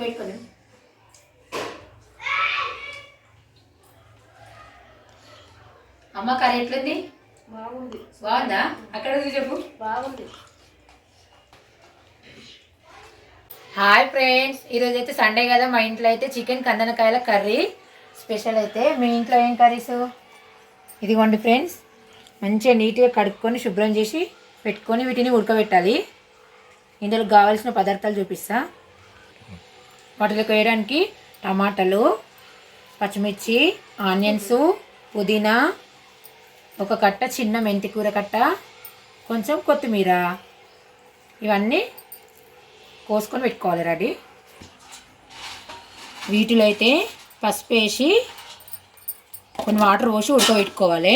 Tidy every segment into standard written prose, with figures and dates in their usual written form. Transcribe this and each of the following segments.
ఉడకబెట్టుకోండి. అమ్మ కర్రీ ఎట్లుంది? బాగుంది. బాగుందా? అక్కడ చెప్పు. బాగుంది. హాయ్ ఫ్రెండ్స్, ఈరోజు అయితే సండే కదా, మా ఇంట్లో అయితే చికెన్ కందనకాయల కర్రీ స్పెషల్. అయితే మీ ఇంట్లో ఏం కర్రీస్? ఇదిగోండి ఫ్రెండ్స్, మంచిగా నీట్గా కడుక్కొని శుభ్రం చేసి పెట్టుకొని వీటిని ఉడకబెట్టాలి. ఇందులో కావాల్సిన పదార్థాలు చూపిస్తా. వాటిలోకి వేయడానికి టమాటాలు, పచ్చిమిర్చి, ఆనియన్స్, పుదీనా, ఒక కట్ట చిన్న మెంతికూర కట్ట, కొంచెం కొత్తిమీర, ఇవన్నీ కోసుకొని పెట్టుకోవాలి రెడీ. వీటిలో అయితే పసుపు వేసి కొన్ని వాటర్ పోసి ఉడకబెట్టుకోవాలి.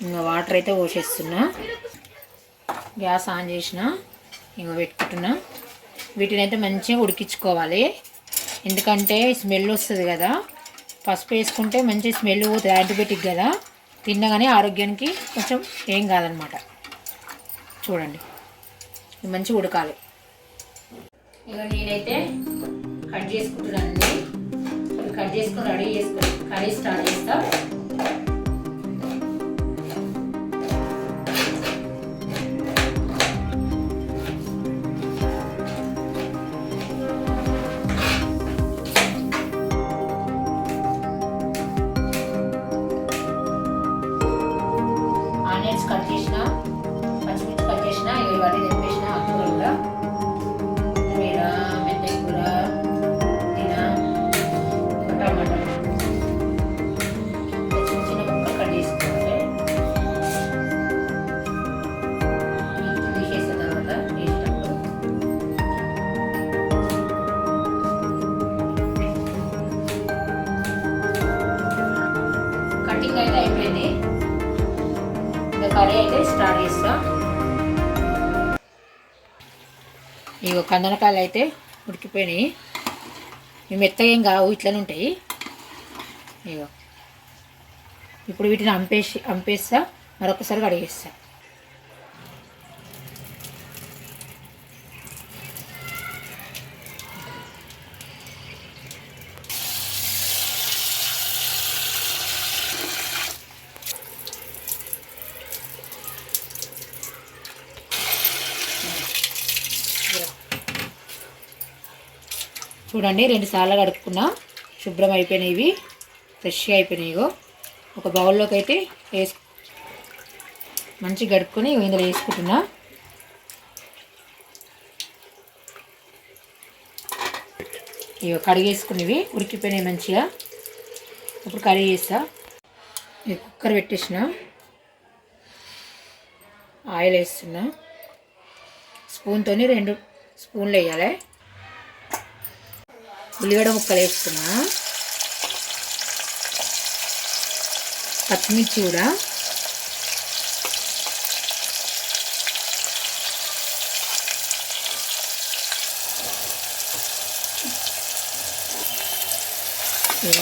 ఇంకా వాటర్ అయితే పోసేస్తున్నా. గ్యాస్ ఆన్ చేసిన, ఇంకా పెట్టుకుంటున్నా. వీటిని అయితే మంచిగా ఉడికించుకోవాలి, ఎందుకంటే స్మెల్ వస్తుంది కదా. పసుపు వేసుకుంటే మంచి స్మెల్ పోతుంది, యాంటీబయాటిక్ కదా, తిన్నగానే ఆరోగ్యానికి కొంచెం ఏం కాదనమాట. చూడండి, ఇది మంచిగా ఉడకాలి. ఇక నేనైతే కట్ చేసుకుంటున్నానండి. కట్ చేసుకొని రెడీ చేసుకొని కర్రీ స్టార్ట్ చేస్తా. ఆనియన్స్ కట్ చేసిన, పచ్చిమిర్చి కట్ చేసిన, ఇవన్నీ తెంపేసిన. ఆకుకూర కూడా, కొత్తిమీర, మెంతి కూర, పుదీనా, ఒక టమాటా చిన్న చిన్న ముక్కలు కట్ చేసుకోవాలి. తీసేసిన తర్వాత వేసినప్పుడు కటింగ్ అయితే అయిపోయింది. కర్రీ అయితే స్టార్ట్ చేస్తా. ఇగో కందనకాయలు అయితే ఉడికిపోయినాయి. ఇవి మెత్తగా ఏం కావు, ఇట్లనే ఉంటాయి. ఇగో ఇప్పుడు వీటిని అంపేస్తా, మరొకసారి కడిగేస్తా. చూడండి, 2 సార్లు కడుక్కున్నా, శుభ్రం అయిపోయినాయి, ఇవి ఫ్రెష్గా అయిపోయినాయి. ఇగో ఒక బౌల్లోకి అయితే మంచిగా కడుక్కొని ఇందులో వేసుకుంటున్నా. ఇగో కడిగేసుకునేవి ఉడికిపోయినాయి మంచిగా. ఇప్పుడు కర్రీ చేస్తా. కుక్కర్ పెట్టేసిన, ఆయిల్ వేస్తున్నా. స్పూన్తో 2 స్పూన్లు వేయాలి. ఉల్లిగడ్డ ముక్కలు వేస్తున్నా, పచ్చిమిర్చి కూడా,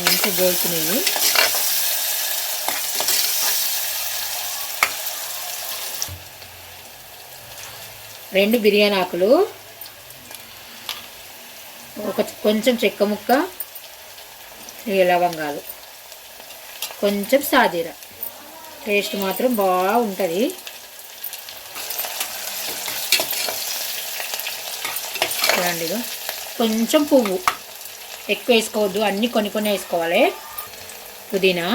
మంచిగా గోలుతున్నాయి. రెండు బిర్యానీ ఆకులు, కొంచెం చెక్క ముక్క, లవంగాలు, కొంచెం సాజీర. టేస్ట్ మాత్రం బాగుంటుంది. చూడండి, కొంచెం పువ్వు ఎక్కువ వేసుకోవద్దు, అన్నీ కొన్ని వేసుకోవాలి. పుదీనా,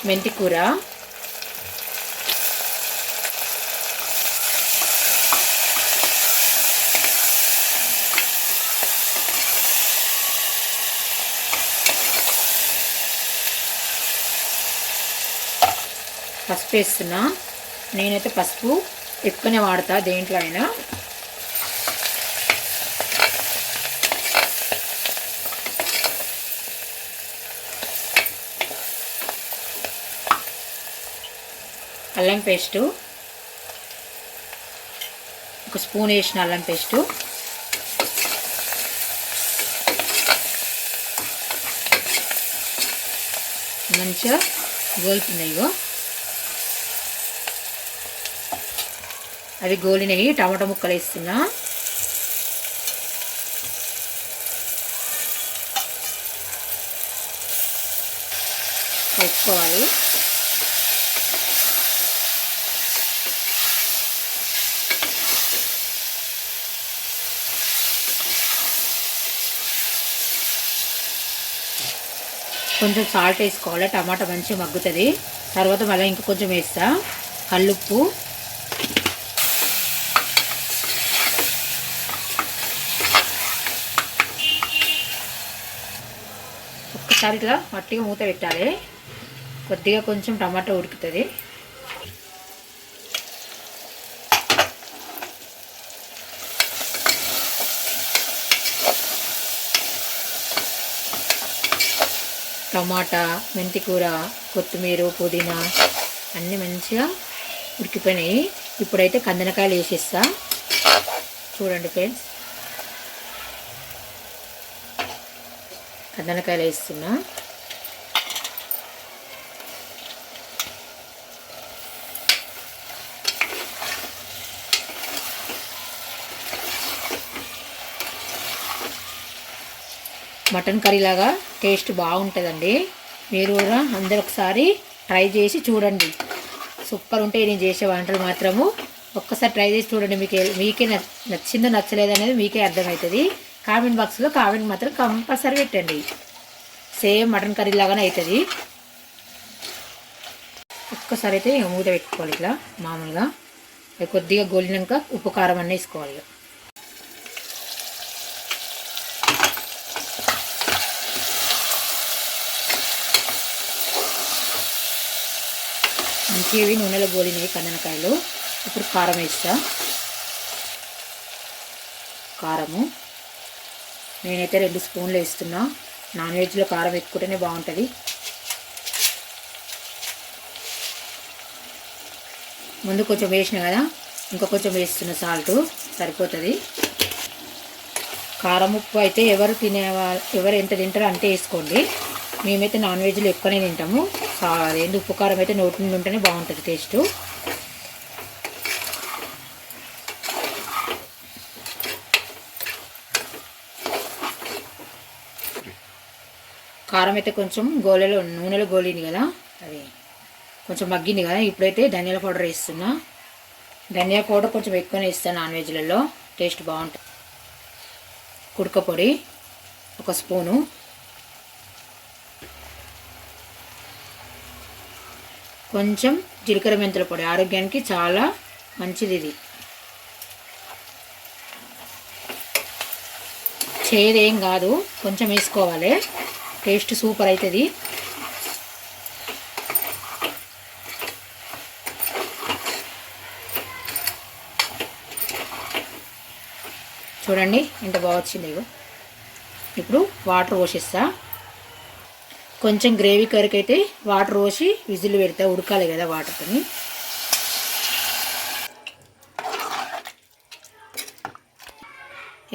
మెంతికూర, పసుపు వేస్తున్నా. నేనైతే పసుపు ఎక్కువనే వాడతా దేంట్లో అయినా. అల్లం పేస్టు, ఒక స్పూన్ వేసిన అల్లం పేస్టు, మంచిగా గోలుతున్నాయి. అవి గోలినవి టమాటా ముక్కలు వేస్తున్నా. కలుపుకోవాలి. కొంచెం సాల్ట్ వేసుకోవాలి, టమాటా మంచిగా మగ్గుతుంది. తర్వాత మళ్ళీ ఇంకా కొంచెం వేస్తా కల్లుప్పు. ఒక్కసారి ఇట్లా మట్టిగా మూత పెట్టాలి. కొద్దిగా కొంచెం టమాటా ఉడుకుతుంది. టమాటా, మెంతికూర, కొత్తిమీర, పుదీనా అన్నీ మంచిగా ఉడికిపోయినాయి. ఇప్పుడైతే కందనకాయలు వేసేస్తా. చూడండి ఫ్రెండ్స్, కందనకాయలు వేస్తున్నా. మటన్ కర్రీ లాగా టేస్ట్ బాగుంటుందండి. మీరు కూడా అందరూ ఒకసారి ట్రై చేసి చూడండి. సూపర్ ఉంటాయి నేను చేసే వంటలు మాత్రము. ఒక్కసారి ట్రై చేసి చూడండి. మీకే నచ్చిందో నచ్చలేదు అనేది మీకే అర్థమవుతుంది. కామెంట్ బాక్స్లో కామెంట్ మాత్రం కంపల్సరీ పెట్టండి. సేమ్ మటన్ కర్రీ లాగానే అవుతుంది. ఒక్కసారి అయితే మూత పెట్టుకోవాలి ఇట్లా మామూలుగా. కొద్దిగా గోలినాక ఉప్పు కారం అన్నీ వేసుకోవాలి. మంచివి నూనెలో గోలినవి కందనకాయలు. ఇప్పుడు కారం వేస్తా. కారము నేనైతే 2 స్పూన్లు వేస్తున్నా. నాన్ వెజ్లో కారం ఎక్కువనే బాగుంటుంది. ముందు కొంచెం వేసిన కదా, ఇంకా కొంచెం వేస్తున్న సాల్ట్ సరిపోతుంది. కారం ఉప్పు అయితే ఎవరు ఎంత తింటారో అంతే వేసుకోండి. మేమైతే నాన్ వెజ్లో ఎక్కువనే తింటాము. అదేంటి ఉప్పు కారం అయితే నోటి నుండి ఉంటేనే బాగుంటుంది టేస్టు. కారం అయితే కొంచెం నూనెలో గోలింది కదా, అది కొంచెం మగ్గింది కదా. ఇప్పుడైతే ధనియాల పౌడర్ వేస్తున్నా. ధనియా పౌడర్ కొంచెం ఎక్కువనే ఇస్తాను నాన్ వెజ్లలో, టేస్ట్ బాగుంటుంది. కుడక పొడి 1 స్పూను. కొంచెం జీలకర్ర మెంతుల పొడి, ఆరోగ్యానికి చాలా మంచిది. ఇది చేదేం కాదు, కొంచెం వేసుకోవాలి. టేస్ట్ సూపర్ అవుతుంది. చూడండి ఎంత బాగా వచ్చింది. ఇప్పుడు వాటర్ పోసేస్తా. కొంచెం గ్రేవీ కర్రీకి అయితే వాటర్ పోసి విజిల్ పెడతా, ఉడకాలి కదా వాటర్తో.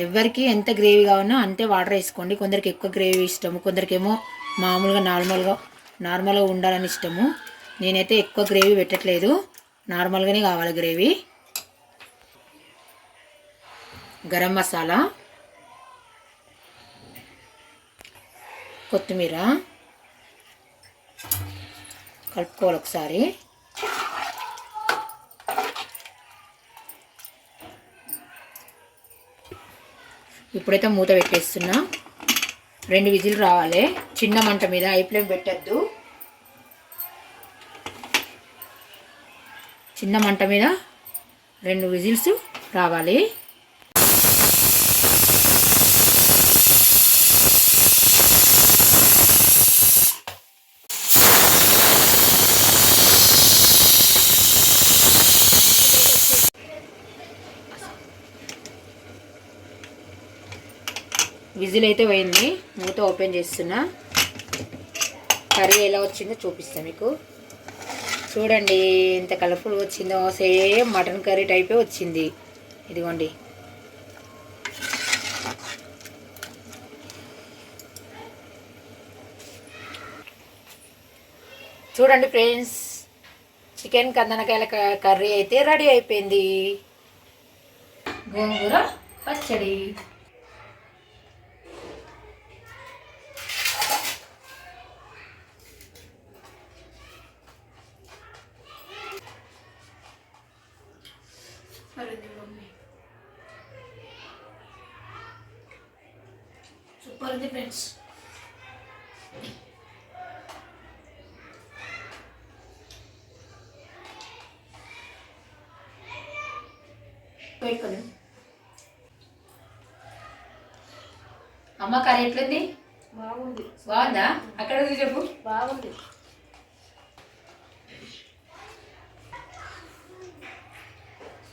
ఎవరికి ఎంత గ్రేవీ కావాలన్నా అంతే వాటర్ వేసుకోండి. కొందరికి ఎక్కువ గ్రేవీ ఇష్టము, కొందరికేమో మామూలుగా నార్మల్గా ఉండాలని ఇష్టము. నేనైతే ఎక్కువ గ్రేవీ పెట్టట్లేదు, నార్మల్గానే కావాలి గ్రేవీ. గరం మసాలా, కొత్తిమీర కలుపుకోవాలి ఒకసారి. ఇప్పుడైతే మూత పెట్టేస్తున్నా. 2 విజిల్ రావాలి చిన్న మంట మీద, హై ఫ్లేమ్ పెట్టద్దు. చిన్న మంట మీద 2 విజిల్స్ రావాలి. విజిల్ అయితే పోయింది. మూత ఓపెన్ చేస్తున్నా. కర్రీ ఎలా వచ్చిందో చూపిస్తాను మీకు. చూడండి ఎంత కలర్ఫుల్గా వచ్చిందో. సేమ్ మటన్ కర్రీ టైపే వచ్చింది. ఇదిగోండి. చూడండి ఫ్రెండ్స్, చికెన్ కందనకాయల కర్రీ అయితే రెడీ అయిపోయింది. గోంగూర పచ్చడి. సూపర్ ఉంది ఫ్రెండ్స్. పెట్టుకోండి. అమ్మ కర్రీ ఎట్లుంది? బాగుంది. బాగుందా? అక్కడ చెప్పు. బాగుంది.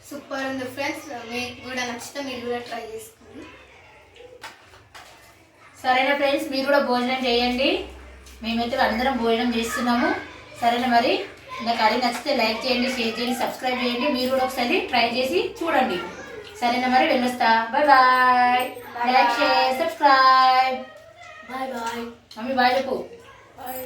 సూపర్ ఉంది ఫ్రెండ్స్. మీకు కూడా నచ్చితే మీరు కూడా ట్రై చేసుకోండి. సరేనా ఫ్రెండ్స్, మీరు కూడా భోజనం చేయండి. మేమైతే అందరం భోజనం చేస్తున్నాము. సరేనా మరి, నా కర్రీ నచ్చితే లైక్ చేయండి, షేర్ చేయండి, సబ్స్క్రైబ్ చేయండి. మీరు కూడా ఒకసారి ట్రై చేసి చూడండి. సరేనా మరి, వెళ్ళొస్తా. Bye bye. Like share subscribe. Bye bye. Mummy bye చెప్పు. బాయ్.